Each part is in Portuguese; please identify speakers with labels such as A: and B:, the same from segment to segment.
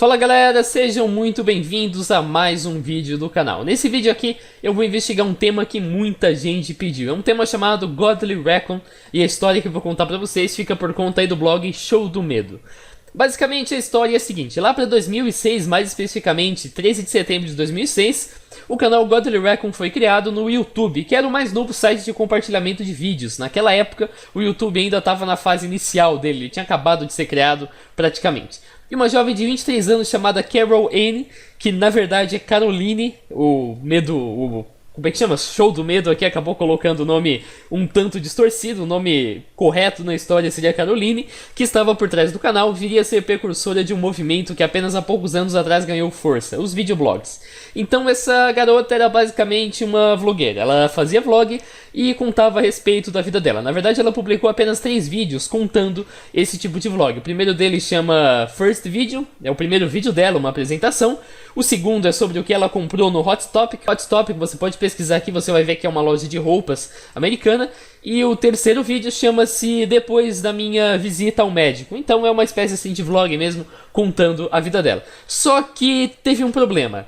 A: Fala galera, sejam muito bem-vindos a mais um vídeo do canal. Nesse vídeo aqui eu vou investigar um tema que muita gente pediu. É um tema chamado Godly Recon e a história que eu vou contar pra vocês fica por conta aí do blog Show do Medo. Basicamente a história é a seguinte: lá para 2006, mais especificamente 13 de setembro de 2006, o canal Godly Recon foi criado no YouTube, que era o mais novo site de compartilhamento de vídeos. Naquela época o YouTube ainda estava na fase inicial dele, ele tinha acabado de ser criado praticamente. E uma jovem de 23 anos chamada Carol Anne, que na verdade é Caroline, como é que chama? Show do Medo aqui acabou colocando o nome um tanto distorcido, o nome correto na história seria Caroline, que estava por trás do canal, viria a ser precursora de um movimento que apenas há poucos anos atrás ganhou força, os videoblogs. Então essa garota era basicamente uma vlogueira, ela fazia vlog e contava a respeito da vida dela. Na verdade ela publicou apenas 3 vídeos contando esse tipo de vlog. O primeiro deles chama First Video, é o primeiro vídeo dela, uma apresentação. O segundo é sobre o que ela comprou no Hot Topic. Hot Topic você pode pesquisar aqui, você vai ver que é uma loja de roupas americana. E o terceiro vídeo chama-se Depois da Minha Visita ao Médico. Então é uma espécie assim de vlog mesmo, contando a vida dela. Só que teve um problema.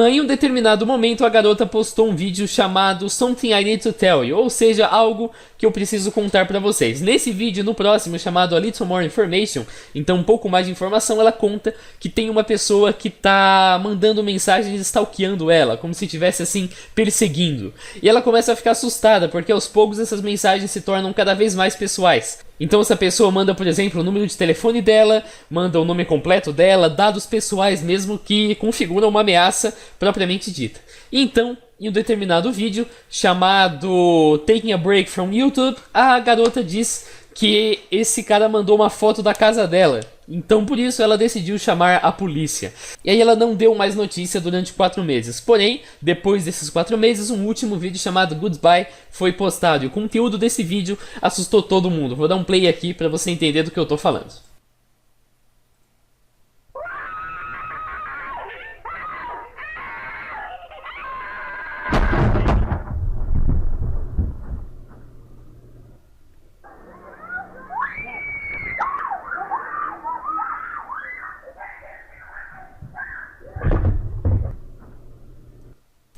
A: Em um determinado momento a garota postou um vídeo chamado Something I Need to Tell You, ou seja, algo que eu preciso contar pra vocês. Nesse vídeo, no próximo, chamado A Little More Information, então um pouco mais de informação, ela conta que tem uma pessoa que tá mandando mensagens stalkeando ela, como se estivesse assim, perseguindo. E ela começa a ficar assustada, porque aos poucos essas mensagens se tornam cada vez mais pessoais. Então essa pessoa manda, por exemplo, o número de telefone dela, manda o nome completo dela, dados pessoais mesmo que configuram uma ameaça propriamente dita. E então, em um determinado vídeo chamado Taking a Break from YouTube, a garota diz que esse cara mandou uma foto da casa dela. Então por isso ela decidiu chamar a polícia. E aí ela não deu mais notícia durante 4 meses. Porém, depois desses 4 meses, um último vídeo chamado Goodbye foi postado. E o conteúdo desse vídeo assustou todo mundo. Vou dar um play aqui para você entender do que eu tô falando.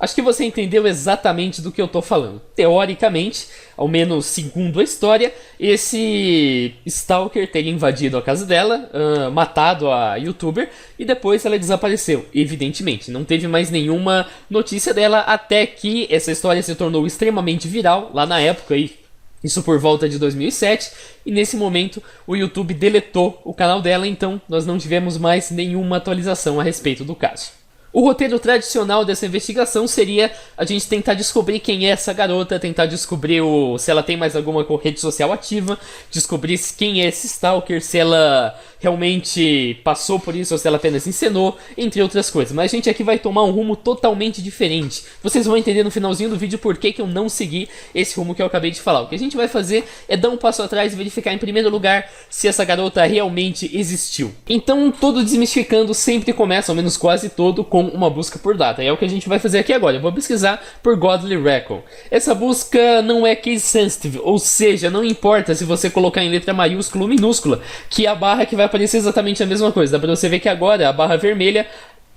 A: Acho que você entendeu exatamente do que eu tô falando. Teoricamente, ao menos segundo a história, esse stalker teria invadido a casa dela, matado a youtuber, e depois ela desapareceu. Evidentemente, não teve mais nenhuma notícia dela até que essa história se tornou extremamente viral, lá na época, isso por volta de 2007, e nesse momento o YouTube deletou o canal dela, então nós não tivemos mais nenhuma atualização a respeito do caso. O roteiro tradicional dessa investigação seria a gente tentar descobrir quem é essa garota, tentar descobrir se ela tem mais alguma rede social ativa, descobrir quem é esse stalker, se ela realmente passou por isso ou se ela apenas encenou, entre outras coisas. Mas a gente aqui vai tomar um rumo totalmente diferente. Vocês vão entender no finalzinho do vídeo por que eu não segui esse rumo que eu acabei de falar. O que a gente vai fazer é dar um passo atrás e verificar em primeiro lugar se essa garota realmente existiu. Então todo desmistificando sempre começa, ao menos quase todo, com uma busca por data. E é o que a gente vai fazer aqui agora. Eu vou pesquisar por Godly Recon. Essa busca não é case sensitive, ou seja, não importa se você colocar em letra maiúscula ou minúscula, que a barra que vai aparecer exatamente a mesma coisa. Dá pra você ver que agora a barra vermelha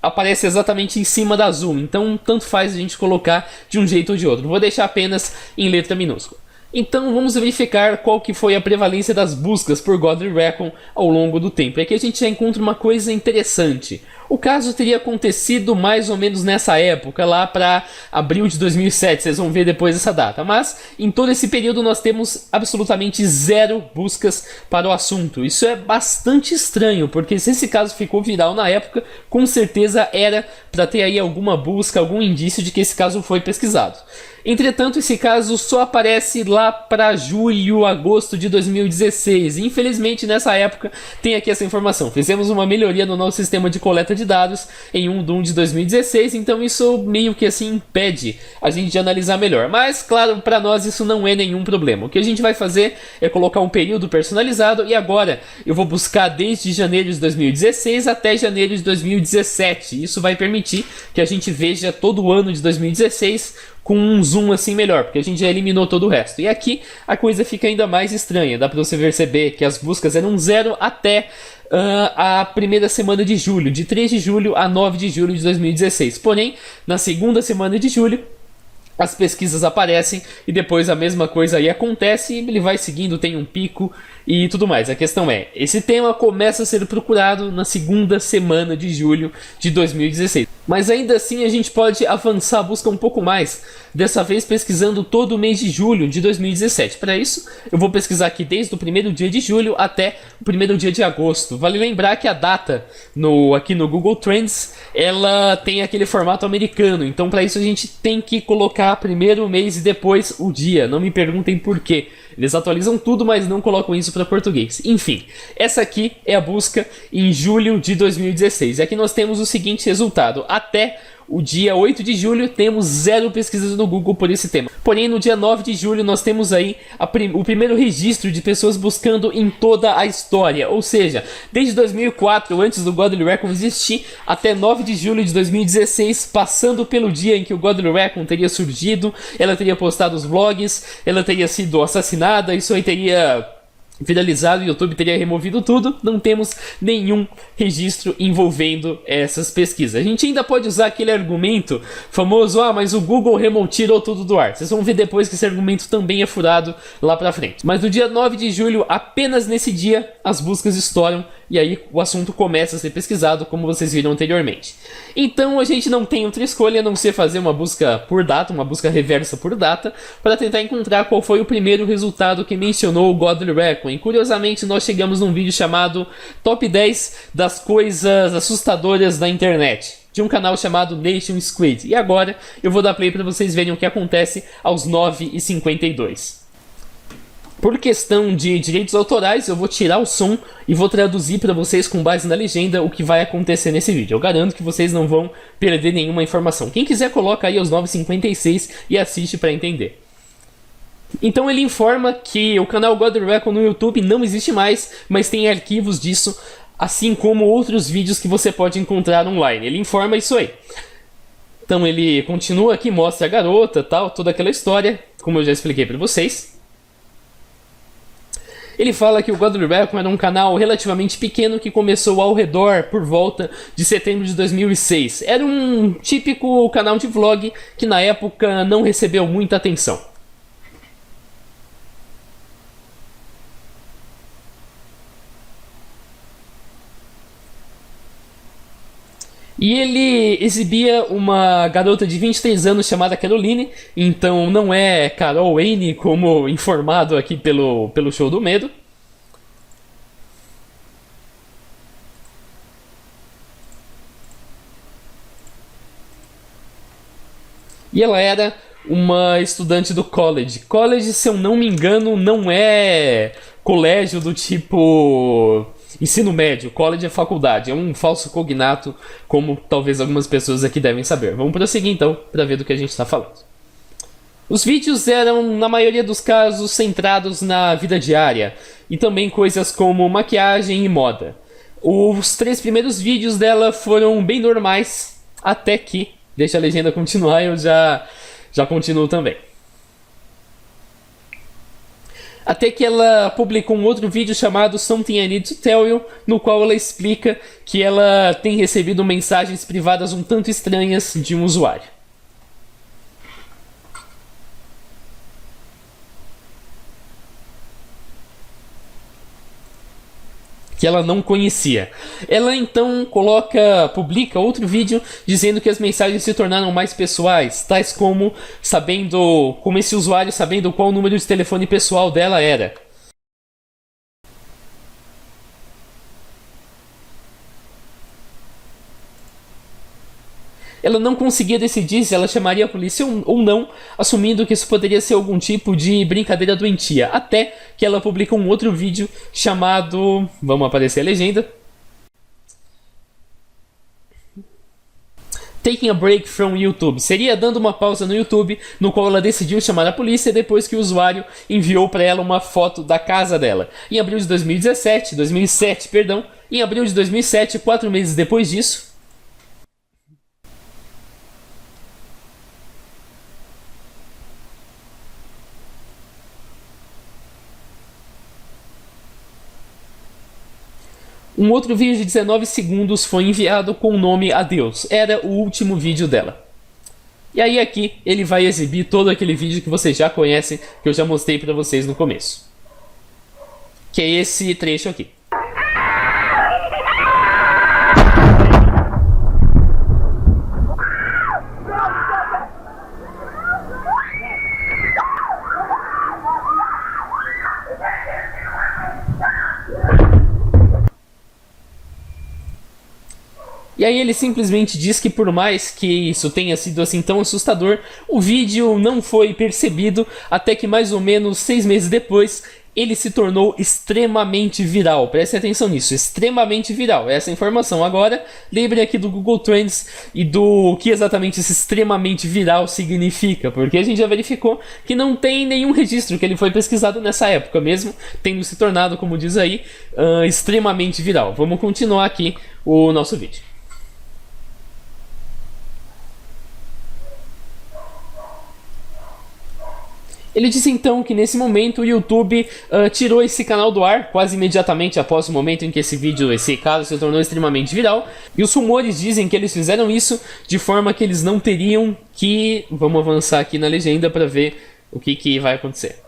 A: aparece exatamente em cima da azul. Então tanto faz a gente colocar de um jeito ou de outro. Vou deixar apenas em letra minúscula. Então vamos verificar qual que foi a prevalência das buscas por Godly Recon ao longo do tempo. Aqui a gente já encontra uma coisa interessante. O caso teria acontecido mais ou menos nessa época, lá para abril de 2007, vocês vão ver depois essa data. Mas em todo esse período nós temos absolutamente 0 buscas para o assunto. Isso é bastante estranho, porque se esse caso ficou viral na época, com certeza era para ter aí alguma busca, algum indício de que esse caso foi pesquisado. Entretanto, esse caso só aparece lá para julho, agosto de 2016. Infelizmente, nessa época, tem aqui essa informação. Fizemos uma melhoria no nosso sistema de coleta de dados em 1 de 1 de 2016, então isso meio que assim impede a gente de analisar melhor. Mas, claro, para nós isso não é nenhum problema. O que a gente vai fazer é colocar um período personalizado e agora eu vou buscar desde janeiro de 2016 até janeiro de 2017. Isso vai permitir que a gente veja todo o ano de 2016 com um zoom assim melhor, porque a gente já eliminou todo o resto. E aqui a coisa fica ainda mais estranha, dá pra você perceber que as buscas eram 0 até a primeira semana de julho, de 3 de julho a 9 de julho de 2016. Porém, na segunda semana de julho, as pesquisas aparecem e depois a mesma coisa aí acontece e ele vai seguindo, tem um pico e tudo mais. A questão é, esse tema começa a ser procurado na segunda semana de julho de 2016. Mas ainda assim a gente pode avançar a busca um pouco mais, dessa vez pesquisando todo o mês de julho de 2017. Para isso, eu vou pesquisar aqui desde o primeiro dia de julho até o primeiro dia de agosto. Vale lembrar que a data aqui no Google Trends, ela tem aquele formato americano, então para isso a gente tem que colocar primeiro o mês e depois o dia. Não me perguntem por quê. Eles atualizam tudo, mas não colocam isso para português. Enfim, essa aqui é a busca em julho de 2016. E aqui nós temos o seguinte resultado. Até o dia 8 de julho temos 0 pesquisas no Google por esse tema. Porém, no dia 9 de julho nós temos aí o primeiro registro de pessoas buscando em toda a história. Ou seja, desde 2004, antes do Godly Recon existir, até 9 de julho de 2016, passando pelo dia em que o Godly Recon teria surgido, ela teria postado os vlogs, ela teria sido assassinada, isso aí teria viralizado, o YouTube teria removido tudo, não temos nenhum registro envolvendo essas pesquisas. A gente ainda pode usar aquele argumento famoso, mas o Google tirou tudo do ar. Vocês vão ver depois que esse argumento também é furado lá pra frente. Mas no dia 9 de julho, apenas nesse dia, as buscas estouram e aí o assunto começa a ser pesquisado, como vocês viram anteriormente. Então a gente não tem outra escolha a não ser fazer uma busca por data, uma busca reversa por data, para tentar encontrar qual foi o primeiro resultado que mencionou o Godly Recon. E curiosamente nós chegamos num vídeo chamado Top 10 das coisas assustadoras da internet, de um canal chamado Nation Squid. E agora eu vou dar play para vocês verem o que acontece aos 9h52. Por questão de direitos autorais, eu vou tirar o som e vou traduzir para vocês com base na legenda o que vai acontecer nesse vídeo. Eu garanto que vocês não vão perder nenhuma informação. Quem quiser coloca aí aos 9h56 e assiste para entender. Então ele informa que o canal Godly Recon no YouTube não existe mais, mas tem arquivos disso, assim como outros vídeos que você pode encontrar online. Ele informa isso aí. Então ele continua aqui, mostra a garota, tal, toda aquela história, como eu já expliquei para vocês. Ele fala que o Godly Recon era um canal relativamente pequeno que começou ao redor por volta de setembro de 2006. Era um típico canal de vlog que na época não recebeu muita atenção. E ele exibia uma garota de 23 anos chamada Caroline, então não é Carol Wayne como informado aqui pelo Show do Medo. E ela era uma estudante do college. College, se eu não me engano, não é colégio do tipo ensino médio. College é faculdade, é um falso cognato, como talvez algumas pessoas aqui devem saber. Vamos prosseguir então para ver do que a gente está falando. Os vídeos eram, na maioria dos casos, centrados na vida diária e também coisas como maquiagem e moda. Os 3 primeiros vídeos dela foram bem normais, até que, deixa a legenda continuar, eu já continuo também. Até que ela publicou um outro vídeo chamado Something I Need to Tell You, no qual ela explica que ela tem recebido mensagens privadas um tanto estranhas de um usuário. Que ela não conhecia. Ela então publica outro vídeo dizendo que as mensagens se tornaram mais pessoais, tais como esse usuário sabendo qual o número de telefone pessoal dela era. Ela não conseguia decidir se ela chamaria a polícia ou não, assumindo que isso poderia ser algum tipo de brincadeira doentia. Até que ela publica um outro vídeo chamado... Vamos aparecer a legenda. Taking a break from YouTube. Seria dando uma pausa no YouTube, no qual ela decidiu chamar a polícia depois que o usuário enviou para ela uma foto da casa dela. Em abril de 2007, em abril de 2007, 4 meses depois disso, Um outro vídeo de 19 segundos foi enviado com o nome Adeus. Era o último vídeo dela. E aí aqui ele vai exibir todo aquele vídeo que vocês já conhecem, que eu já mostrei pra vocês no começo. Que é esse trecho aqui. E aí ele simplesmente diz que por mais que isso tenha sido assim tão assustador, o vídeo não foi percebido até que mais ou menos 6 meses depois ele se tornou extremamente viral. Prestem atenção nisso, extremamente viral. Essa informação agora, lembrem aqui do Google Trends e do que exatamente esse extremamente viral significa, porque a gente já verificou que não tem nenhum registro que ele foi pesquisado nessa época, mesmo tendo se tornado, como diz aí, extremamente viral. Vamos continuar aqui o nosso vídeo. Ele disse então que nesse momento o YouTube tirou esse canal do ar quase imediatamente após o momento em que esse caso se tornou extremamente viral. E os rumores dizem que eles fizeram isso de forma que eles não teriam que... Vamos avançar aqui na legenda para ver o que vai acontecer.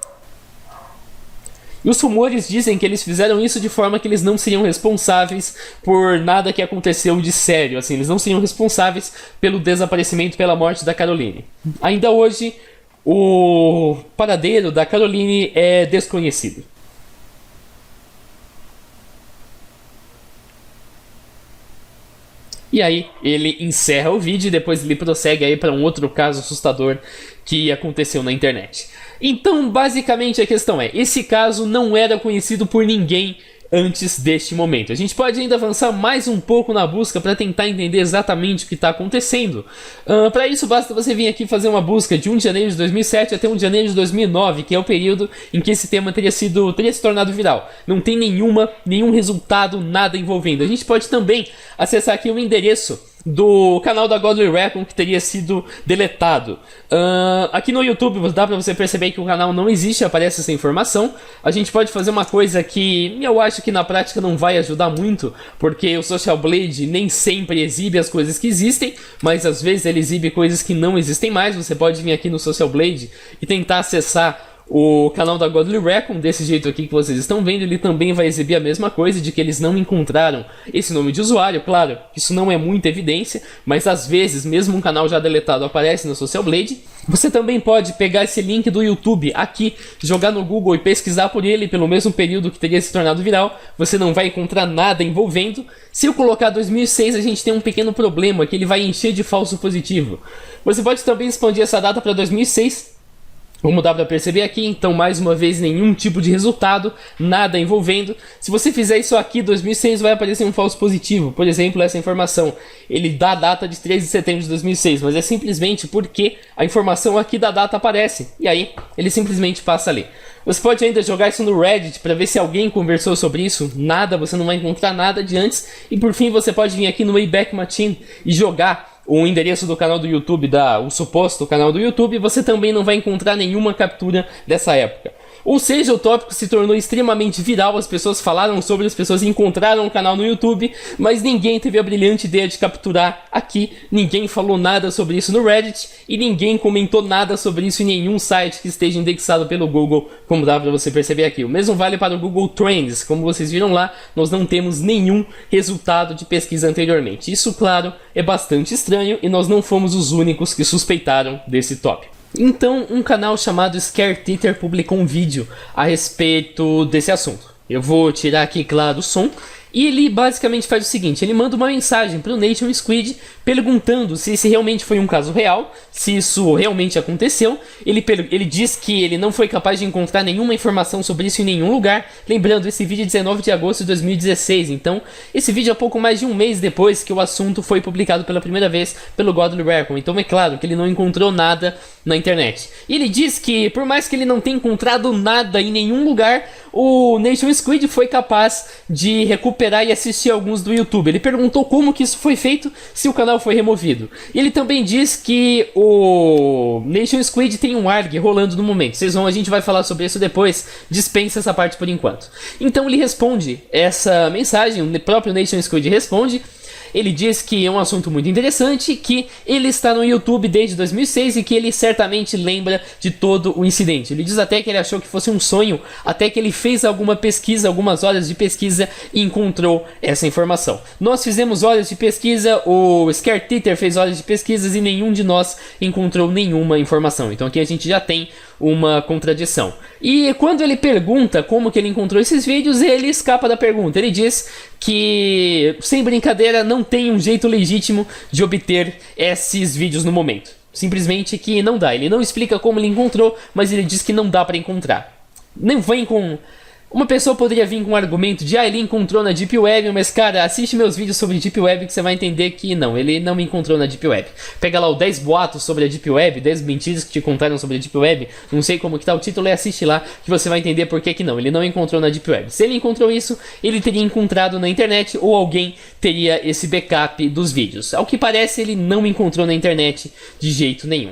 A: E os rumores dizem que eles fizeram isso de forma que eles não seriam responsáveis por nada que aconteceu de sério. Assim, eles não seriam responsáveis pelo desaparecimento, pela morte da Caroline. Ainda hoje... o paradeiro da Caroline é desconhecido. E aí ele encerra o vídeo e depois ele prossegue aí para um outro caso assustador que aconteceu na internet. Então, basicamente a questão é, esse caso não era conhecido por ninguém antes deste momento. A gente pode ainda avançar mais um pouco na busca para tentar entender exatamente o que está acontecendo. Para isso basta você vir aqui fazer uma busca de 1 de janeiro de 2007 até 1 de janeiro de 2009, que é o período em que esse tema teria se tornado viral. Não tem nenhum resultado, nada envolvendo. A gente pode também acessar aqui o endereço do canal da Godly Recon que teria sido deletado. Aqui no YouTube dá pra você perceber que o canal não existe, aparece essa informação. A gente pode fazer uma coisa que eu acho que na prática não vai ajudar muito, porque o Social Blade nem sempre exibe as coisas que existem, mas às vezes ele exibe coisas que não existem mais. Você pode vir aqui no Social Blade e tentar acessar o canal da Godly Recon, desse jeito aqui que vocês estão vendo. Ele também vai exibir a mesma coisa, de que eles não encontraram esse nome de usuário. Claro, isso não é muita evidência, mas às vezes, mesmo um canal já deletado aparece no Social Blade. Você também pode pegar esse link do YouTube aqui, jogar no Google e pesquisar por ele pelo mesmo período que teria se tornado viral. Você não vai encontrar nada envolvendo. Se eu colocar 2006, a gente tem um pequeno problema, que ele vai encher de falso positivo. Você pode também expandir essa data para 2006. Como dá para perceber aqui, então mais uma vez nenhum tipo de resultado, nada envolvendo. Se você fizer isso aqui, 2006, vai aparecer um falso positivo. Por exemplo, essa informação, ele dá a data de 3 de setembro de 2006, mas é simplesmente porque a informação aqui da data aparece. E aí, ele simplesmente passa ali. Você pode ainda jogar isso no Reddit para ver se alguém conversou sobre isso. Nada, você não vai encontrar nada de antes. E por fim, você pode vir aqui no Wayback Machine e jogar o endereço do canal do YouTube, o suposto canal do YouTube, você também não vai encontrar nenhuma captura dessa época. Ou seja, o tópico se tornou extremamente viral, as pessoas falaram sobre, as pessoas encontraram o canal no YouTube, mas ninguém teve a brilhante ideia de capturar aqui, ninguém falou nada sobre isso no Reddit, e ninguém comentou nada sobre isso em nenhum site que esteja indexado pelo Google, como dá para você perceber aqui. O mesmo vale para o Google Trends, como vocês viram lá, nós não temos nenhum resultado de pesquisa anteriormente. Isso, claro, é bastante estranho, e nós não fomos os únicos que suspeitaram desse tópico. Então, um canal chamado Scare Teacher publicou um vídeo a respeito desse assunto. Eu vou tirar aqui, claro, o som. E ele basicamente faz o seguinte, ele manda uma mensagem para o Nation Squid perguntando se esse realmente foi um caso real, se isso realmente aconteceu. Ele diz que ele não foi capaz de encontrar nenhuma informação sobre isso em nenhum lugar. Lembrando, esse vídeo é 19 de agosto de 2016, então esse vídeo é pouco mais de um mês depois que o assunto foi publicado pela primeira vez pelo Godly Recon. Então é claro que ele não encontrou nada na internet. E ele diz que por mais que ele não tenha encontrado nada em nenhum lugar, o Nation Squid foi capaz de recuperar recuperar e assistir alguns do YouTube. Ele perguntou como que isso foi feito se o canal foi removido. E ele também diz que o Nation Squid tem um ARG rolando no momento. A gente vai falar sobre isso depois, dispensa essa parte por enquanto. Então ele responde essa mensagem, o próprio Nation Squid responde. Ele diz que é um assunto muito interessante, que ele está no YouTube desde 2006 e que ele certamente lembra de todo o incidente. Ele diz até que ele achou que fosse um sonho, até que ele fez alguma pesquisa, algumas horas de pesquisa e encontrou essa informação. Nós fizemos horas de pesquisa, o Scare Teeter fez horas de pesquisas e nenhum de nós encontrou nenhuma informação. Então aqui a gente já tem uma contradição. E quando ele pergunta como que ele encontrou esses vídeos, ele escapa da pergunta. Ele diz que, sem brincadeira, não tem um jeito legítimo de obter esses vídeos no momento. Simplesmente que não dá. Ele não explica como ele encontrou, mas ele diz que não dá para encontrar. Não vem com... Uma pessoa poderia vir com um argumento de ele encontrou na Deep Web, mas cara, assiste meus vídeos sobre Deep Web que você vai entender que não, ele não me encontrou na Deep Web. Pega lá o 10 boatos sobre a Deep Web, 10 mentiras que te contaram sobre a Deep Web, não sei como que tá o título, e assiste lá que você vai entender por que não, ele não encontrou na Deep Web. Se ele encontrou isso, ele teria encontrado na internet ou alguém teria esse backup dos vídeos. Ao que parece, ele não encontrou na internet de jeito nenhum.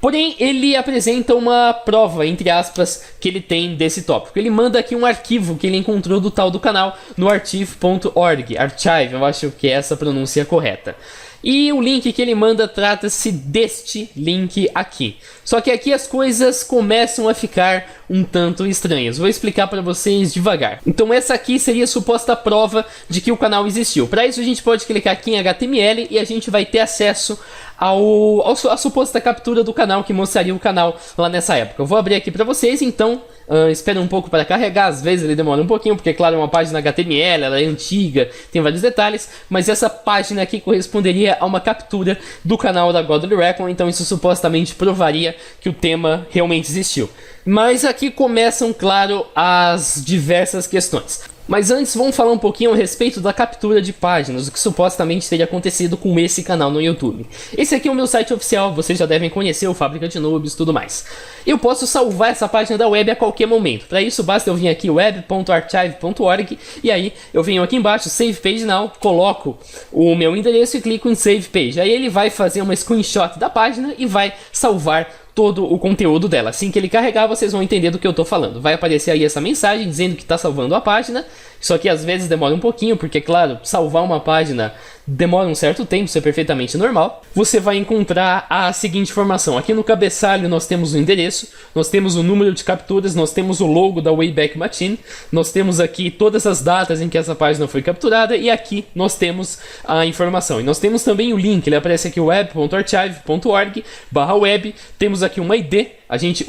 A: Porém, ele apresenta uma prova, entre aspas, que ele tem desse tópico. Ele manda aqui um arquivo que ele encontrou do tal do canal no archive.org. Archive, eu acho que é essa a pronúncia correta. E o link que ele manda trata-se deste link aqui. Só que aqui as coisas começam a ficar um tanto estranhas. Vou explicar para vocês devagar. Então essa aqui seria a suposta prova de que o canal existiu. Para isso a gente pode clicar aqui em HTML e a gente vai ter acesso à suposta captura do canal que mostraria o canal lá nessa época. Eu vou abrir aqui para vocês, então espera um pouco para carregar. Às vezes ele demora um pouquinho, porque claro, é uma página HTML, ela é antiga, tem vários detalhes, mas essa página aqui corresponderia a uma captura do canal da Godly Recon, então isso supostamente provaria que o tema realmente existiu. Mas aqui começam, claro, as diversas questões. Mas antes vamos falar um pouquinho a respeito da captura de páginas, o que supostamente teria acontecido com esse canal no YouTube. Esse aqui é o meu site oficial, vocês já devem conhecer, o Fábrica de Noobs e tudo mais. Eu posso salvar essa página da web a qualquer momento. Para isso basta eu vir aqui web.archive.org e aí eu venho aqui embaixo, Save Page Now, coloco o meu endereço e clico em Save Page. Aí ele vai fazer uma screenshot da página e vai salvar todo o conteúdo dela. Assim que ele carregar, vocês vão entender do que eu tô falando. Vai aparecer aí essa mensagem dizendo que está salvando a página, só que às vezes demora um pouquinho, porque claro, salvar uma página demora um certo tempo, isso é perfeitamente normal. Você vai encontrar a seguinte informação. Aqui no cabeçalho nós temos o endereço, nós temos o número de capturas, nós temos o logo da Wayback Machine, nós temos aqui todas as datas em que essa página foi capturada e aqui nós temos a informação. E nós temos também o link, ele aparece aqui web.archive.org/web, temos aqui uma ID, a gente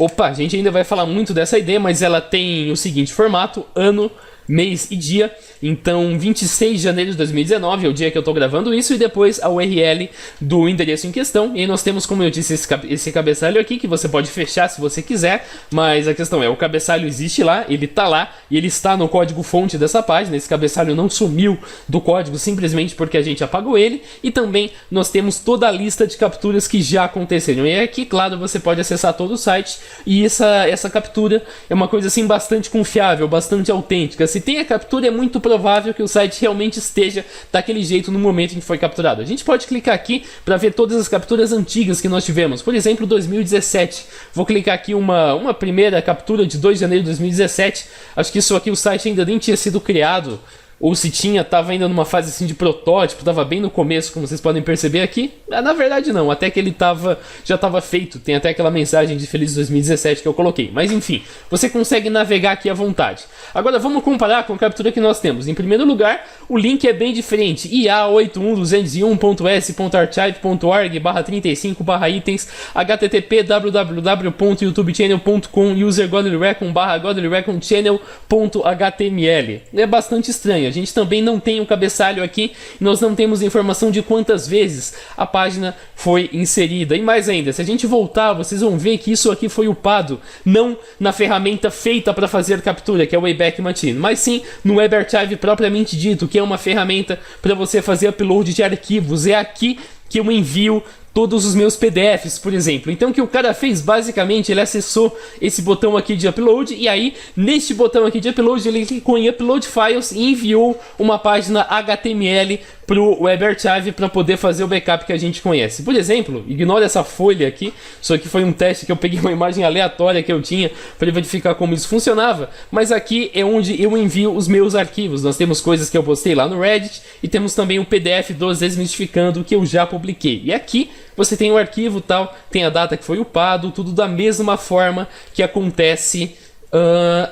A: ainda vai falar muito dessa ID, mas ela tem o seguinte formato, ano, mês e dia. Então 26 de janeiro de 2019 é o dia que eu estou gravando isso, e depois a URL do endereço em questão. E aí nós temos, como eu disse, esse cabeçalho aqui que você pode fechar se você quiser, mas a questão é, o cabeçalho existe lá, ele está lá e ele está no código fonte dessa página. Esse cabeçalho não sumiu do código simplesmente porque a gente apagou ele. E também nós temos toda a lista de capturas que já aconteceram, e aqui, claro, você pode acessar todo o site. E essa captura é uma coisa assim bastante confiável, bastante autêntica. Se tem a captura, é muito provável que o site realmente esteja daquele jeito no momento em que foi capturado. A gente pode clicar aqui para ver todas as capturas antigas que nós tivemos. Por exemplo, 2017. Vou clicar aqui uma primeira captura de 2 de janeiro de 2017. Acho que isso aqui o site ainda nem tinha sido criado. Ou se tinha, estava ainda numa fase assim de protótipo, estava bem no começo, como vocês podem perceber aqui. Na verdade não, até que ele já estava feito, tem até aquela mensagem de Feliz 2017 que eu coloquei. Mas enfim, você consegue navegar aqui à vontade. Agora vamos comparar com a captura que nós temos. Em primeiro lugar, o link é bem diferente, ia81201.s.archive.org/35/itens, http www.youtubechannel.com user_godlyrecon/godlyreconchannel.html. É bastante estranho. A gente também não tem o cabeçalho aqui, nós não temos informação de quantas vezes a página foi inserida. E mais ainda, se a gente voltar, vocês vão ver que isso aqui foi upado não na ferramenta feita para fazer captura, que é o Wayback Machine, mas sim no WebArchive propriamente dito, que é uma ferramenta para você fazer upload de arquivos. É aqui que eu envio todos os meus PDFs, por exemplo. Então o que o cara fez, basicamente, ele acessou esse botão aqui de upload, e aí, neste botão aqui de upload, ele clicou em upload files e enviou uma página HTML pro WebArchive para poder fazer o backup que a gente conhece. Por exemplo, ignore essa folha aqui, isso aqui foi um teste que eu peguei uma imagem aleatória que eu tinha para verificar como isso funcionava, mas aqui é onde eu envio os meus arquivos. Nós temos coisas que eu postei lá no Reddit e temos também o PDF do Desmistificando que eu já publiquei. E aqui você tem o arquivo tal, tem a data que foi upado, tudo da mesma forma que acontece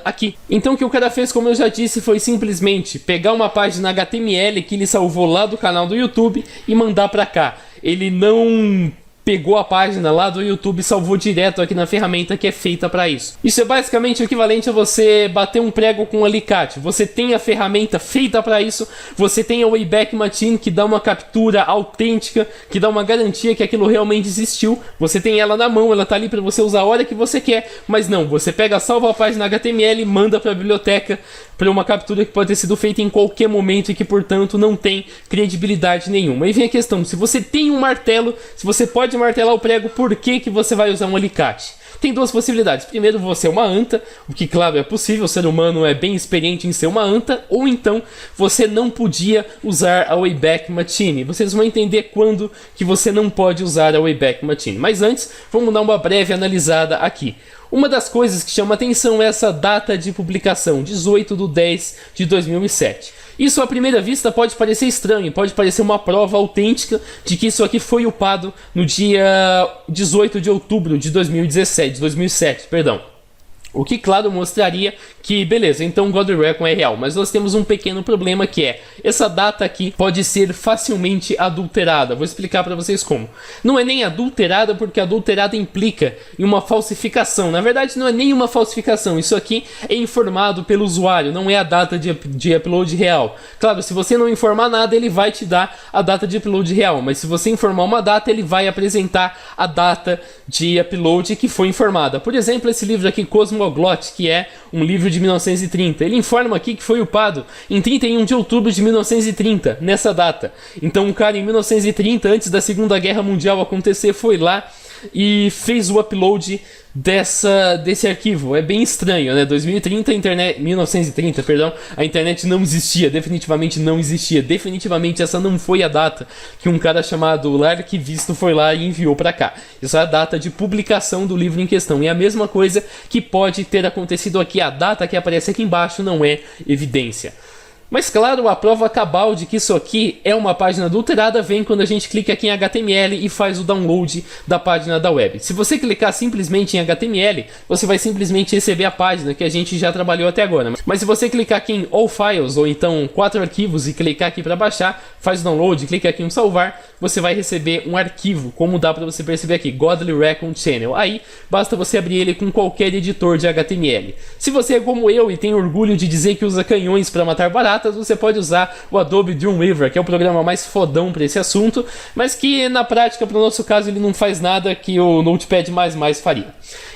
A: aqui. Então o que o cara fez, como eu já disse, foi simplesmente pegar uma página HTML que ele salvou lá do canal do YouTube e mandar pra cá. Ele não pegou a página lá do YouTube e salvou direto aqui na ferramenta que é feita para isso. Isso é basicamente o equivalente a você bater um prego com um alicate. Você tem a ferramenta feita para isso, você tem a Wayback Machine que dá uma captura autêntica, que dá uma garantia que aquilo realmente existiu. Você tem ela na mão, ela tá ali para você usar a hora que você quer, mas não, você pega, salva a página HTML e manda para a biblioteca para uma captura que pode ter sido feita em qualquer momento e que, portanto, não tem credibilidade nenhuma. Aí vem a questão, se você tem um martelo, se você pode martelar o prego, por que que você vai usar um alicate? Tem duas possibilidades. Primeiro, você é uma anta, o que, claro, é possível, o ser humano é bem experiente em ser uma anta, ou então você não podia usar a Wayback Machine. Vocês vão entender quando que você não pode usar a Wayback Machine. Mas antes, vamos dar uma breve analisada aqui. Uma das coisas que chama atenção é essa data de publicação, 18/10/2007. Isso à primeira vista pode parecer estranho, pode parecer uma prova autêntica de que isso aqui foi upado no dia 18 de outubro de 2007, perdão. O que, claro, mostraria que, beleza, então Godly Recon é real. Mas nós temos um pequeno problema que é, essa data aqui pode ser facilmente adulterada. Vou explicar para vocês como. Não é nem adulterada porque adulterada implica em uma falsificação. Na verdade, não é nem uma falsificação. Isso aqui é informado pelo usuário, não é a data de upload real. Claro, se você não informar nada, ele vai te dar a data de upload real. Mas se você informar uma data, ele vai apresentar a data de upload que foi informada. Por exemplo, esse livro aqui, Cosmoglot, que é um livro de 1930. Ele informa aqui que foi upado em 31 de outubro de 1930, nessa data. Então um cara em 1930, antes da Segunda Guerra Mundial acontecer, foi lá e fez o upload desse arquivo. É bem estranho, né? 1930, perdão, a internet não existia, definitivamente não existia. Definitivamente essa não foi a data que um cara chamado Larquivisto foi lá e enviou para cá. Isso é a data de publicação do livro em questão. E a mesma coisa que pode ter acontecido aqui. A data que aparece aqui embaixo não é evidência. Mas claro, a prova cabal de que isso aqui é uma página adulterada vem quando a gente clica aqui em HTML e faz o download da página da web. Se você clicar simplesmente em HTML, você vai simplesmente receber a página que a gente já trabalhou até agora. Mas se você clicar aqui em All Files, ou então 4 arquivos, e clicar aqui para baixar, faz o download, clica aqui em salvar, você vai receber um arquivo, como dá para você perceber aqui, Godly Recon Channel. Aí, basta você abrir ele com qualquer editor de HTML. Se você é como eu e tem orgulho de dizer que usa canhões para matar baratas, você pode usar o Adobe Dreamweaver, que é o programa mais fodão para esse assunto, mas que na prática, para o nosso caso, ele não faz nada que o Notepad++ faria.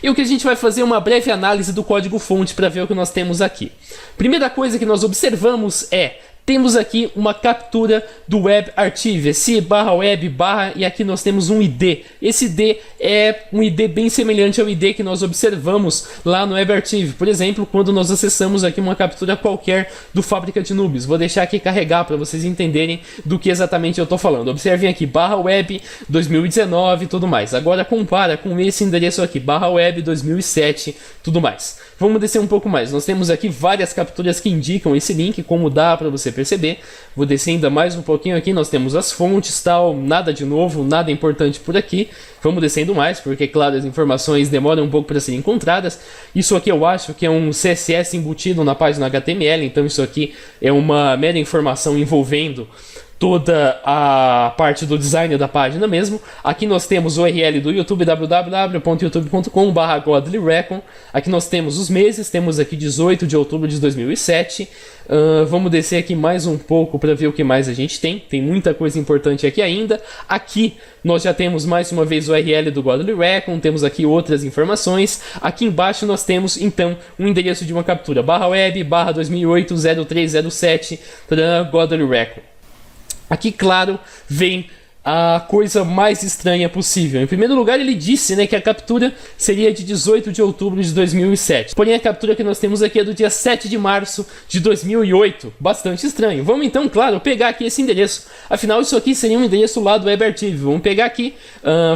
A: E o que a gente vai fazer é uma breve análise do código-fonte para ver o que nós temos aqui. Primeira coisa que nós observamos é, temos aqui uma captura do WebArchive, esse /web/ e aqui nós temos um ID. Esse ID é um ID bem semelhante ao ID que nós observamos lá no WebArchive. Por exemplo, quando nós acessamos aqui uma captura qualquer do Fábrica de Noobs. Vou deixar aqui carregar para vocês entenderem do que exatamente eu estou falando. Observem aqui, /web 2019 e tudo mais. Agora compara com esse endereço aqui, /web 2007 tudo mais. Vamos descer um pouco mais. Nós temos aqui várias capturas que indicam esse link, como dá para você perceber. Vou descer ainda mais um pouquinho aqui. Nós temos as fontes, tal, nada de novo, nada importante por aqui. Vamos descendo mais, porque, claro, as informações demoram um pouco para serem encontradas. Isso aqui eu acho que é um CSS embutido na página HTML, então isso aqui é uma mera informação envolvendo toda a parte do design da página mesmo. Aqui nós temos o URL do YouTube, www.youtube.com/godlyrecon. Aqui nós temos os meses, temos aqui 18 de outubro de 2007. Vamos descer aqui mais um pouco para ver o que mais a gente tem. Tem muita coisa importante aqui ainda. Aqui nós já temos mais uma vez o URL do Godly Recon, temos aqui outras informações. Aqui embaixo nós temos então um endereço de uma captura, /web 2008 0307 Godly Recon. Aqui, claro, vem a coisa mais estranha possível. Em primeiro lugar, ele disse, né, que a captura seria de 18 de outubro de 2007. Porém, a captura que nós temos aqui é do dia 7 de março de 2008. Bastante estranho. Vamos então, claro, pegar aqui esse endereço. Afinal, isso aqui seria um endereço lá do WebArchive. Vamos pegar aqui,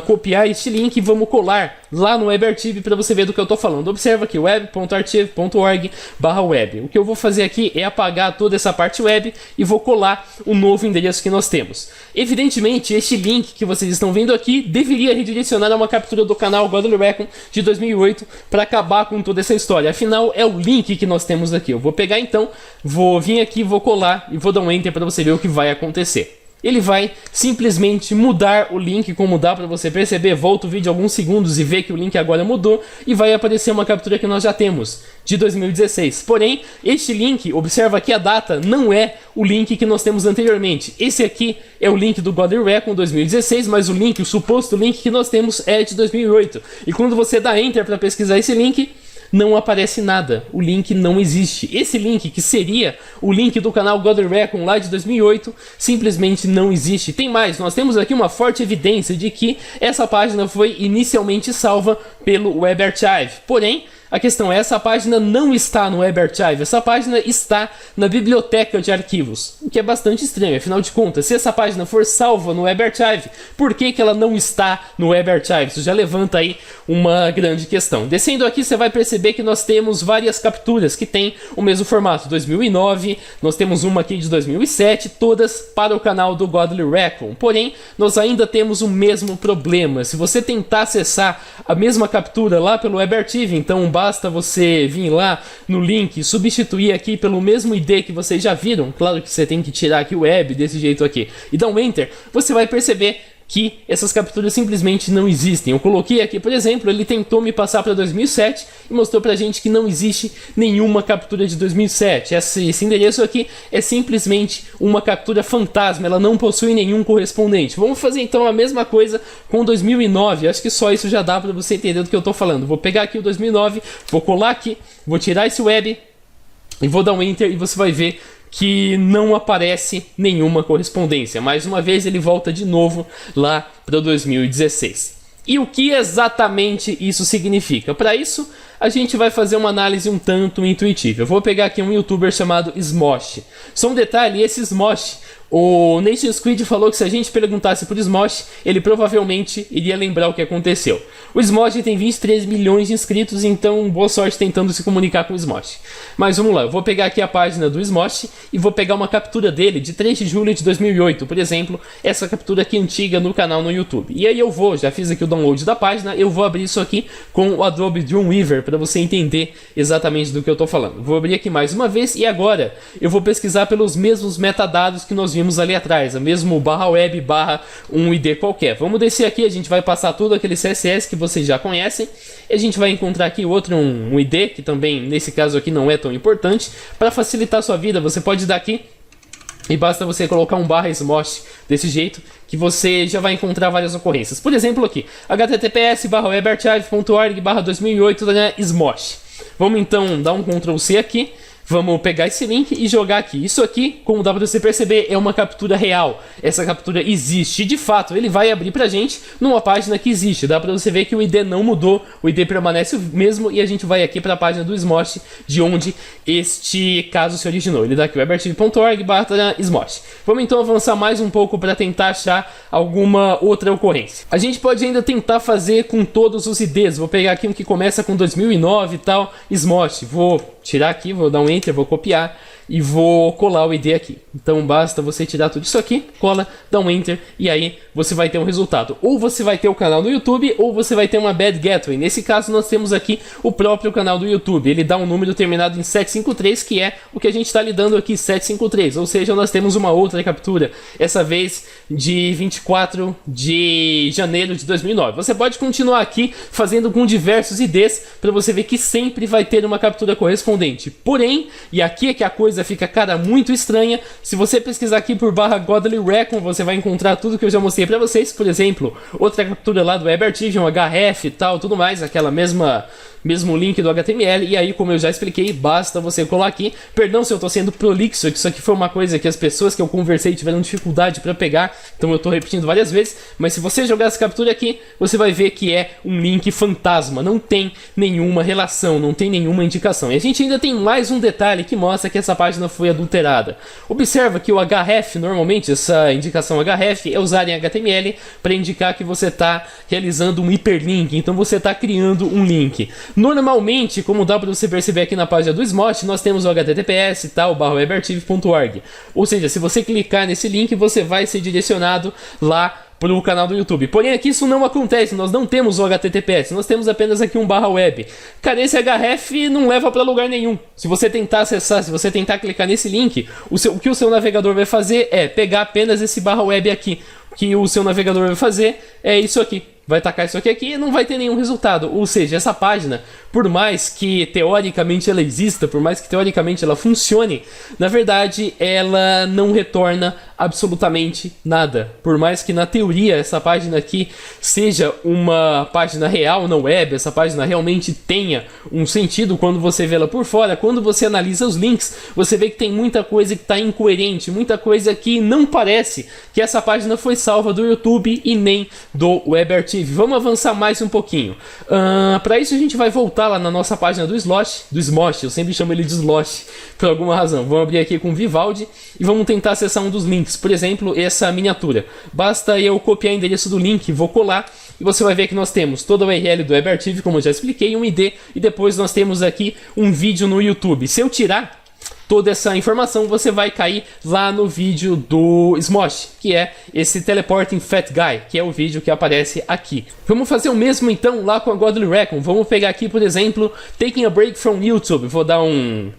A: copiar este link e vamos colar lá no WebArchive para você ver do que eu estou falando. Observa aqui, web.archive.org/web. O que eu vou fazer aqui é apagar toda essa parte web e vou colar o novo endereço que nós temos. Evidentemente, este link que vocês estão vendo aqui deveria redirecionar a uma captura do canal Godly Recon de 2008 para acabar com toda essa história. Afinal, é o link que nós temos aqui. Eu vou pegar então, vou vir aqui, vou colar e vou dar um enter para você ver o que vai acontecer. Ele vai simplesmente mudar o link, como dá para você perceber. Volta o vídeo alguns segundos e vê que o link agora mudou e vai aparecer uma captura que nós já temos, de 2016. Porém, este link, observa que a data não é o link que nós temos anteriormente. Esse aqui é o link do Godly Recon 2016, mas o link, o suposto link que nós temos é de 2008. E quando você dá enter para pesquisar esse link, não aparece nada, o link não existe. Esse link, que seria o link do canal Godly Recon lá de 2008, simplesmente não existe. Tem mais, nós temos aqui uma forte evidência de que essa página foi inicialmente salva pelo WebArchive. Porém, a questão é, essa página não está no WebArchive, essa página está na biblioteca de arquivos, o que é bastante estranho. Afinal de contas, se essa página for salva no WebArchive, por que ela não está no WebArchive? Isso já levanta aí uma grande questão. Descendo aqui, você vai perceber que nós temos várias capturas que têm o mesmo formato. 2009, nós temos uma aqui de 2007, todas para o canal do Godly Recon. Porém, nós ainda temos o mesmo problema. Se você tentar acessar a mesma captura lá pelo WebArchive, então basta você vir lá no link e substituir aqui pelo mesmo ID que vocês já viram. Claro que você tem que tirar aqui o web desse jeito aqui e dar um enter. Você vai perceber que essas capturas simplesmente não existem. Eu coloquei aqui, por exemplo, ele tentou me passar para 2007 e mostrou pra gente que não existe nenhuma captura de 2007. Esse endereço aqui é simplesmente uma captura fantasma, ela não possui nenhum correspondente. Vamos fazer então a mesma coisa com 2009, acho que só isso já dá para você entender do que eu tô falando. Vou pegar aqui o 2009, vou colar aqui, vou tirar esse web e vou dar um enter e você vai ver que não aparece nenhuma correspondência. Mais uma vez ele volta de novo lá para 2016. E o que exatamente isso significa? Para isso, a gente vai fazer uma análise um tanto intuitiva. Eu vou pegar aqui um youtuber chamado Smosh. Só um detalhe, esse Smosh, o Nation Squid falou que se a gente perguntasse por Smosh, ele provavelmente iria lembrar o que aconteceu. O Smosh tem 23 milhões de inscritos, então boa sorte tentando se comunicar com o Smosh. Mas vamos lá, eu vou pegar aqui a página do Smosh e vou pegar uma captura dele de 3 de julho de 2008, por exemplo, essa captura aqui antiga no canal no YouTube. E aí eu vou, já fiz aqui o download da página, eu vou abrir isso aqui com o Adobe Dreamweaver para você entender exatamente do que eu estou falando. Vou abrir aqui mais uma vez e agora eu vou pesquisar pelos mesmos metadados que nós vimos ali atrás, a mesmo /web/ um ID qualquer. Vamos descer aqui, a gente vai passar tudo aquele CSS que vocês já conhecem e a gente vai encontrar aqui outro, um ID, que também nesse caso aqui não é tão importante. Para facilitar a sua vida, você pode dar aqui e basta você colocar um /smosh desse jeito que você já vai encontrar várias ocorrências. Por exemplo aqui, https:/webarchive.org/2008/smosh. Vamos então dar um Ctrl C aqui. Vamos pegar esse link e jogar aqui. Isso aqui, como dá para você perceber, é uma captura real. Essa captura existe. De fato, ele vai abrir pra gente numa página que existe. Dá para você ver que o ID não mudou. O ID permanece o mesmo. E a gente vai aqui para a página do Smosh, de onde este caso se originou. Ele dá aqui webarchive.org/smosh. Vamos então avançar mais um pouco para tentar achar alguma outra ocorrência. A gente pode ainda tentar fazer com todos os IDs. Vou pegar aqui um que começa com 2009 e tal, Smosh. Vou tirar aqui, vou dar um enter, vou copiar e vou colar o ID aqui. Então basta você tirar tudo isso aqui, cola, dá um enter e aí você vai ter um resultado. Ou você vai ter o canal no YouTube ou você vai ter uma Bad Gateway. Nesse caso nós temos aqui o próprio canal do YouTube. Ele dá um número terminado em 753, que é o que a gente está lidando aqui, 753. Ou seja, nós temos uma outra captura, essa vez de 24 de janeiro de 2009. Você pode continuar aqui fazendo com diversos IDs para você ver que sempre vai ter uma captura correspondente. Porém, e aqui é que a coisa coisa fica, cara, muito estranha. Se você pesquisar aqui por /Godly Recon, você vai encontrar tudo que eu já mostrei pra vocês. Por exemplo, outra captura lá do WebArchive, um href e tal, tudo mais, aquela mesmo link do HTML, e aí, como eu já expliquei, basta você colar aqui. Perdão se eu tô sendo prolixo, que isso aqui foi uma coisa que as pessoas que eu conversei tiveram dificuldade para pegar, então eu tô repetindo várias vezes, mas se você jogar essa captura aqui, você vai ver que é um link fantasma, não tem nenhuma relação, não tem nenhuma indicação. E a gente ainda tem mais um detalhe que mostra que essa página foi adulterada. Observa que o href, normalmente, essa indicação href é usada em HTML para indicar que você está realizando um hiperlink, então você está criando um link. Normalmente, como dá para você perceber aqui na página do Smosh, nós temos o https e tal, /webarchive.org. Ou seja, se você clicar nesse link, você vai ser direcionado lá para o canal do YouTube. Porém, aqui isso não acontece, nós não temos o https, nós temos apenas aqui um /web. Cara, esse href não leva para lugar nenhum. Se você tentar acessar, se você tentar clicar nesse link, o que o seu navegador vai fazer é pegar apenas esse /web aqui. O que o seu navegador vai fazer é isso aqui. Vai tacar isso aqui e não vai ter nenhum resultado. Ou seja, essa página, por mais que teoricamente ela exista, por mais que teoricamente ela funcione, na verdade ela não retorna absolutamente nada. Por mais que na teoria essa página aqui seja uma página real na web, essa página realmente tenha um sentido quando você vê ela por fora, quando você analisa os links, você vê que tem muita coisa que está incoerente, muita coisa que não parece que essa página foi salva do YouTube e nem do WebArchive. Vamos avançar mais um pouquinho. Para isso a gente vai voltar lá na nossa página do Smosh, eu sempre chamo ele de Slosh por alguma razão. Vamos abrir aqui com Vivaldi e vamos tentar acessar um dos links, por exemplo, essa miniatura. Basta eu copiar o endereço do link, vou colar e você vai ver que nós temos toda a URL do WebArchive, como eu já expliquei, um ID, e depois nós temos aqui um vídeo no YouTube. Se eu tirar toda essa informação, você vai cair lá no vídeo do Smosh, que é esse Teleporting Fat Guy, que é o vídeo que aparece aqui. Vamos fazer o mesmo então lá com a Godly Recon. Vamos pegar aqui, por exemplo, Taking a Break from YouTube. Vou dar um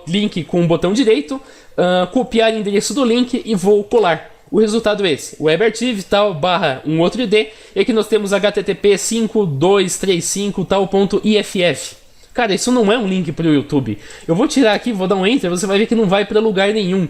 A: link com o botão direito, copiar o endereço do link e vou colar. O resultado é esse, WebArchive tal /um outro ID, e aqui nós temos http 5235 tal.iff. Cara, isso não é um link para o YouTube. Eu vou tirar aqui, vou dar um Enter, você vai ver que não vai para lugar nenhum.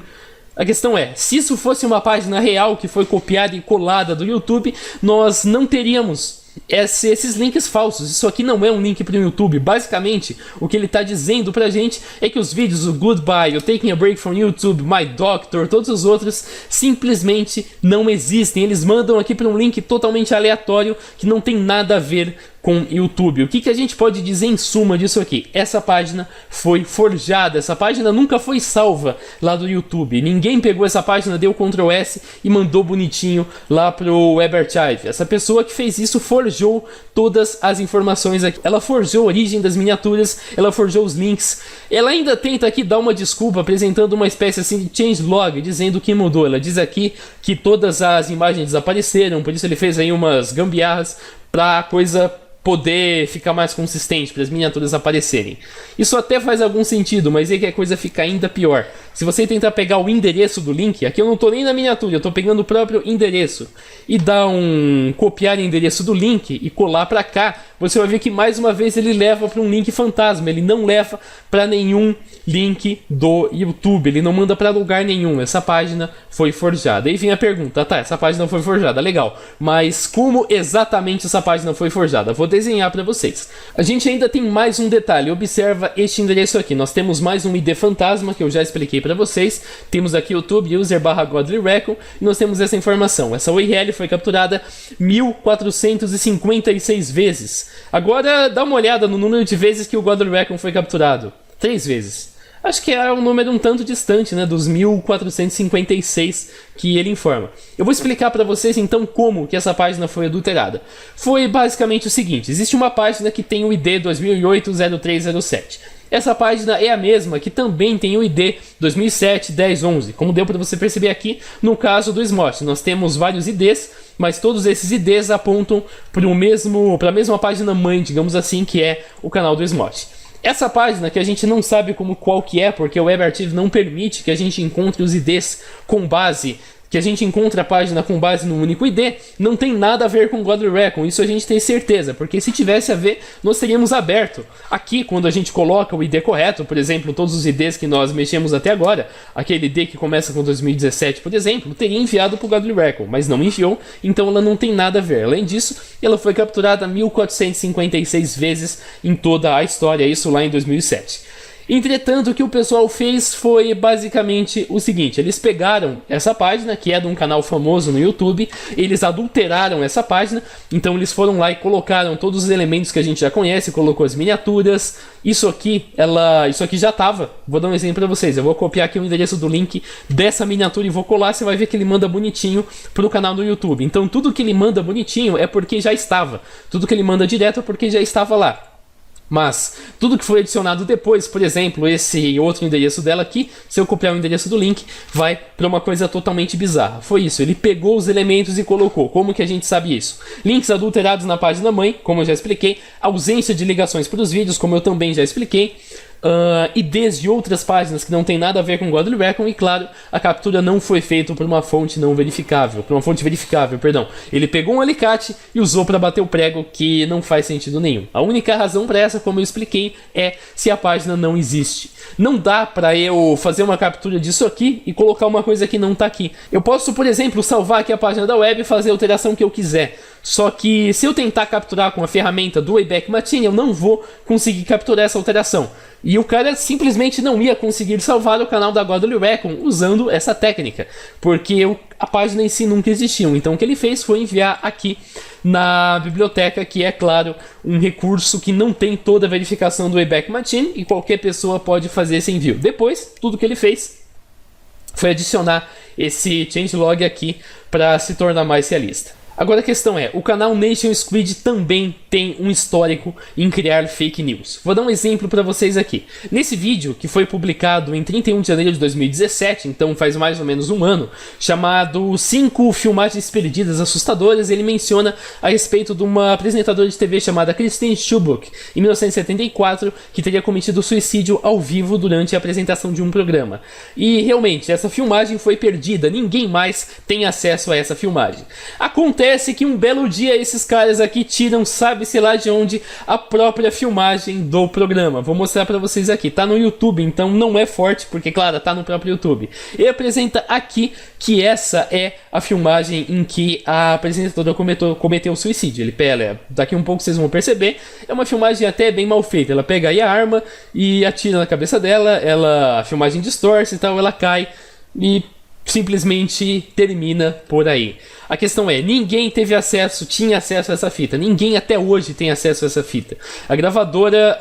A: A questão é, se isso fosse uma página real que foi copiada e colada do YouTube, nós não teríamos esses links falsos. Isso aqui não é um link para o YouTube. Basicamente, o que ele está dizendo pra gente é que os vídeos, o Goodbye, o Taking a Break from YouTube, My Doctor, todos os outros, simplesmente não existem. Eles mandam aqui para um link totalmente aleatório que não tem nada a ver com YouTube. O que a gente pode dizer em suma disso aqui? Essa página foi forjada, essa página nunca foi salva lá do YouTube. Ninguém pegou essa página, deu Ctrl S e mandou bonitinho lá pro WebArchive. Essa pessoa que fez isso forjou todas as informações aqui. Ela forjou a origem das miniaturas, ela forjou os links. Ela ainda tenta aqui dar uma desculpa, apresentando uma espécie assim de changelog, dizendo que mudou. Ela diz aqui que todas as imagens desapareceram, por isso ele fez aí umas gambiarras pra coisa poder ficar mais consistente, para as miniaturas aparecerem. Isso até faz algum sentido, mas é que a coisa fica ainda pior. Se você tentar pegar o endereço do link, aqui eu não estou nem na miniatura, eu estou pegando o próprio endereço, e dar um copiar o endereço do link e colar para cá, você vai ver que mais uma vez ele leva para um link fantasma, ele não leva para nenhum link do YouTube, ele não manda para lugar nenhum. Essa página foi forjada. Aí vem a pergunta, tá, essa página foi forjada, legal, mas como exatamente essa página foi forjada? Vou desenhar para vocês. A gente ainda tem mais um detalhe, observa este endereço aqui, nós temos mais um ID fantasma que eu já expliquei para vocês, temos aqui YouTube user/Godly Recon e nós temos essa informação, essa URL foi capturada 1456 vezes. Agora dá uma olhada no número de vezes que o Godly Recon foi capturado, 3 vezes. Acho que é um número um tanto distante, né, dos 1456 que ele informa. Eu vou explicar para vocês então como que essa página foi adulterada. Foi basicamente o seguinte, existe uma página que tem o ID 2008-0307. Essa página é a mesma que também tem o ID 2007-1011, como deu para você perceber aqui no caso do Smosh. Nós temos vários IDs, mas todos esses IDs apontam para a mesma página mãe, digamos assim, que é o canal do Smosh. Essa página que a gente não sabe qual que é, porque o WebArchive não permite que a gente encontre os IDs com base que a gente encontra a página com base no único ID, não tem nada a ver com Godly Recon. Isso a gente tem certeza, porque se tivesse a ver, nós teríamos aberto. Aqui, quando a gente coloca o ID correto, por exemplo, todos os IDs que nós mexemos até agora, aquele ID que começa com 2017, por exemplo, teria enviado para o Godly Recon, mas não enviou, então ela não tem nada a ver. Além disso, ela foi capturada 1456 vezes em toda a história, isso lá em 2007. Entretanto, o que o pessoal fez foi basicamente o seguinte: eles pegaram essa página, que é de um canal famoso no YouTube, eles adulteraram essa página, então eles foram lá e colocaram todos os elementos que a gente já conhece, colocou as miniaturas. Isso aqui já estava. Vou dar um exemplo para vocês. Eu vou copiar aqui o endereço do link dessa miniatura e vou colar. Você vai ver que ele manda bonitinho pro canal do YouTube. Então tudo que ele manda bonitinho é porque já estava. Tudo que ele manda direto é porque já estava lá. Mas tudo que foi adicionado depois, por exemplo, esse outro endereço dela aqui, se eu copiar o endereço do link, vai para uma coisa totalmente bizarra. Foi isso, ele pegou os elementos e colocou. Como que a gente sabe isso? Links adulterados na página mãe, como eu já expliquei. Ausência de ligações para os vídeos, como eu também já expliquei. IDs de outras páginas que não tem nada a ver com Godly Recon. E claro, a captura não foi feita por uma fonte não verificável, por uma fonte verificável, perdão. Ele pegou um alicate e usou para bater o prego, que não faz sentido nenhum. A única razão para essa, como eu expliquei, é se a página não existe. Não dá para eu fazer uma captura disso aqui e colocar uma coisa que não está aqui. Eu posso, por exemplo, salvar aqui a página da web e fazer a alteração que eu quiser. Só que se eu tentar capturar com a ferramenta do Wayback Machine, eu não vou conseguir capturar essa alteração. E o cara simplesmente não ia conseguir salvar o canal da Godly Recon usando essa técnica, porque a página em si nunca existiu. Então o que ele fez foi enviar aqui na biblioteca, que é, claro, um recurso que não tem toda a verificação do Wayback Machine e qualquer pessoa pode fazer esse envio. Depois, tudo que ele fez foi adicionar esse changelog aqui para se tornar mais realista. Agora a questão é, o canal Nation Squid também tem um histórico em criar fake news. Vou dar um exemplo para vocês aqui. Nesse vídeo, que foi publicado em 31 de janeiro de 2017, então faz mais ou menos um ano, chamado 5 filmagens perdidas assustadoras, ele menciona a respeito de uma apresentadora de TV chamada Christine Schubuck, em 1974, que teria cometido suicídio ao vivo durante a apresentação de um programa. E realmente, essa filmagem foi perdida, ninguém mais tem acesso a essa filmagem. Acontece que um belo dia esses caras aqui tiram, sabe-se lá de onde, a própria filmagem do programa. Vou mostrar pra vocês aqui. Tá no YouTube, então não é forte, porque, claro, tá no próprio YouTube. Ele apresenta aqui que essa é a filmagem em que a apresentadora cometeu suicídio. Daqui um pouco vocês vão perceber, é uma filmagem até bem mal feita. Ela pega aí a arma e atira na cabeça dela, a filmagem distorce e tal, ela cai e simplesmente termina por aí. A questão é, ninguém tinha acesso a essa fita. Ninguém até hoje tem acesso a essa fita. A gravadora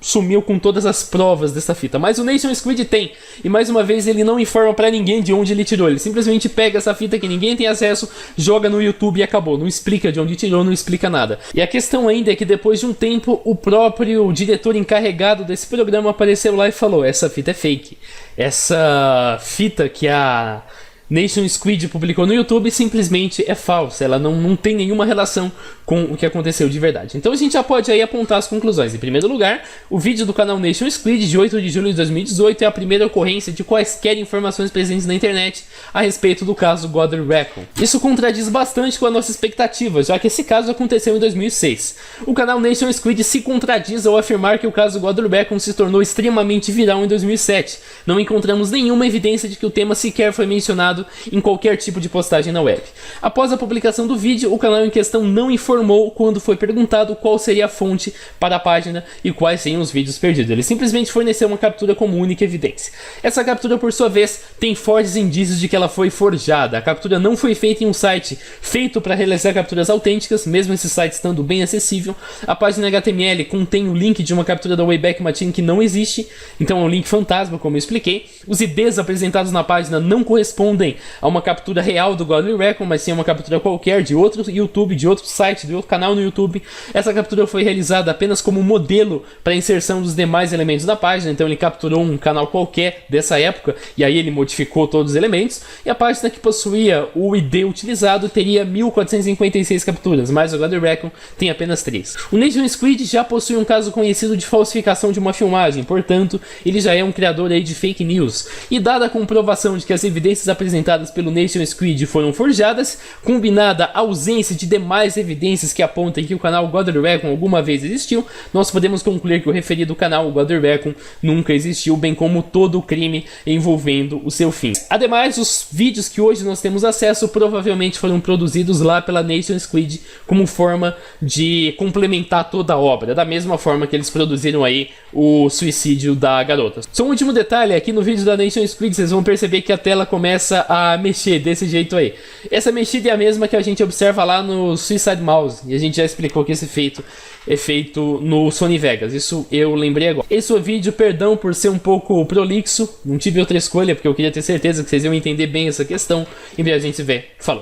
A: sumiu com todas as provas dessa fita. Mas o Nation Squid tem. E mais uma vez ele não informa pra ninguém de onde ele tirou. Ele simplesmente pega essa fita que ninguém tem acesso, joga no YouTube e acabou. Não explica de onde tirou, não explica nada. E a questão ainda é que depois de um tempo, o próprio diretor encarregado desse programa apareceu lá e falou: essa fita é fake. Essa fita que a Nation Squid publicou no YouTube simplesmente é falsa, ela não tem nenhuma relação com o que aconteceu de verdade. Então a gente já pode aí apontar as conclusões. Em primeiro lugar, o vídeo do canal Nation Squid de 8 de julho de 2018 é a primeira ocorrência de quaisquer informações presentes na internet a respeito do caso Godly Recon. Isso contradiz bastante com a nossa expectativa, já que esse caso aconteceu em 2006. O canal Nation Squid se contradiz ao afirmar que o caso Godly Recon se tornou extremamente viral em 2007. Não encontramos nenhuma evidência de que o tema sequer foi mencionado em qualquer tipo de postagem na web. Após a publicação do vídeo, o canal em questão não informou quando foi perguntado qual seria a fonte para a página e quais seriam os vídeos perdidos. Ele simplesmente forneceu uma captura como única evidência. Essa captura, por sua vez, tem fortes indícios de que ela foi forjada. A captura não foi feita em um site feito para realizar capturas autênticas, mesmo esse site estando bem acessível. A página HTML contém o link de uma captura da Wayback Machine que não existe, então é um link fantasma, como eu expliquei. Os IDs apresentados na página não correspondem a uma captura real do Godly Recon, mas sim a uma captura qualquer de outro YouTube, de outro site, de outro canal no YouTube. Essa captura foi realizada apenas como modelo para a inserção dos demais elementos da página, então ele capturou um canal qualquer dessa época e aí ele modificou todos os elementos, e a página que possuía o ID utilizado teria 1456 capturas, mas o Godly Recon tem apenas 3. O Nation Squid já possui um caso conhecido de falsificação de uma filmagem, portanto, ele já é um criador aí de fake news, e dada a comprovação de que as evidências apresentadas apresentadas pelo Nation Squid foram forjadas, combinada a ausência de demais evidências que apontem que o canal God Recon alguma vez existiu, nós podemos concluir que o referido canal God Recon nunca existiu, bem como todo o crime envolvendo o seu fim. Ademais, os vídeos que hoje nós temos acesso provavelmente foram produzidos lá pela Nation Squid como forma de complementar toda a obra, da mesma forma que eles produziram aí o suicídio da garota. Só um último detalhe, aqui no vídeo da Nation Squid vocês vão perceber que a tela começa a mexer desse jeito aí. Essa mexida é a mesma que a gente observa lá no Suicide Mouse, e a gente já explicou que esse efeito é feito no Sony Vegas, isso eu lembrei agora. Esse é o vídeo, perdão por ser um pouco prolixo, não tive outra escolha porque eu queria ter certeza que vocês iam entender bem essa questão, e a gente se vê, falou!